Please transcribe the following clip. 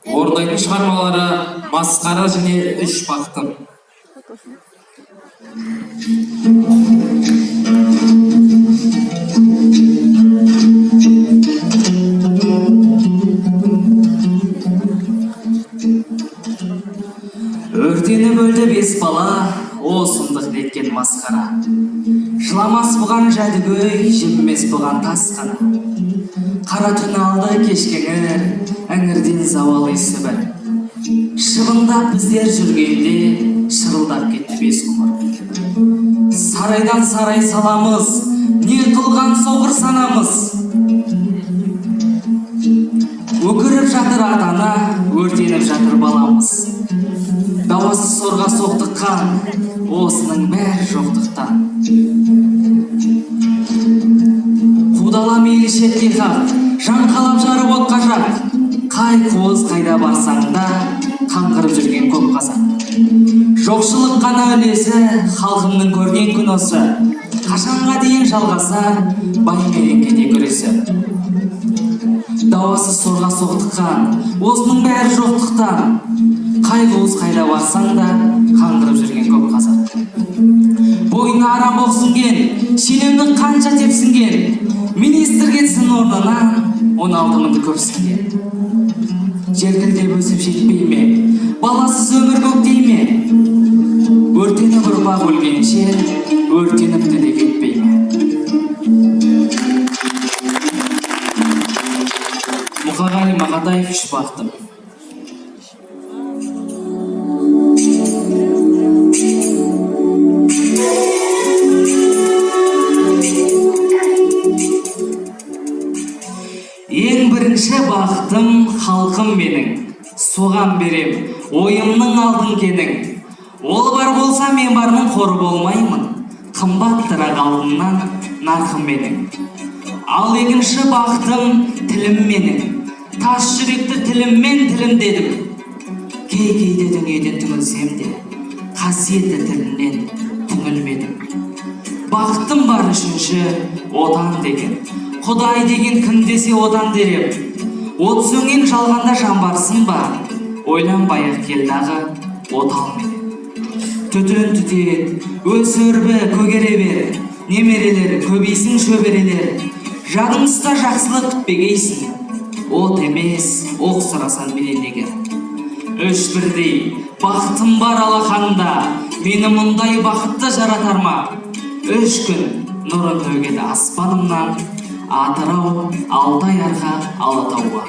орындайтын шығармалары масқара және үш бақтым. Өртеніп өлді бес бала, о сұмдық неткен масқара. Жыламас бұған жәдігөй, жеммес бұған тас қана. Қара түн алды кешкеңір, әңірден завал есі бір. Шыбындап біздер жүргенде, шырылдап кетті бес ғұмыр. Сарайдан сарай саламыз, не қылған соғыр санамыз. Өкіріп жатыр атана, өртеніп жатыр баламыз. Дауасы сорға соқтыққан, осының бәрі жоқтықтан. Қудала мейлі шетке қақ, жан қалап жарып отқа жақ. Қай қуыз қайда барсаңда, қаңғырып жүрген көп қазақ. Жоқшылық қана үлесі, халқымның көрген күн осы. Қашанға дейін жалғасар, байменен кете күресі. Дауасы сорға соқтыққан, осының бәрі жоқтықтан. Қай қуыз қайда барсаң да, қаңғырып жүрген көп қазақ. Бойына арам боқсынген, шенемді қанша тепсінген. Министр кетсін орнынан, 16 мыңды көпсінген. Желкілдеп өсіп жетпей ме, баласыз өмір көктей ме? Өртеніп ұрпақ өлгенше, өртеніпті де кетпей ме? Мұқағали Мақатаев үш бақтым. Ең бірінші бақытым халқым менің, соған берем, ойымның алдын кенің. Ол бар болса мен бармын, қор болмаймын, қымбаттырақ алдымнан нарқым менің. Ал екінші бақытым тілім менің, тас жүректі тіліммен тілімдедім. Кей-кейде дүниеден түңілсем де, қасиетті тілімнен түңілмедім. Бақытым бар үшінші отан деген, Құдай деген кім десе одан дерем. От сөнген жалғанда жан барсын ба, ойланбай-ақ келдағы отал менен. Түтін түтен, өсірбі көгере бер, немерелер көбейсін шөберелер. Жадыңызда жақсылық күтпегейсін, от емес, оқ сұрасан менен егер. Үш бірдей бақытым бар алақанда, мені мұндай бақытты жаратар ма? Үш күн нұрын төгеді аспанымнан, Атырау, Алтай арқа, Алатауға.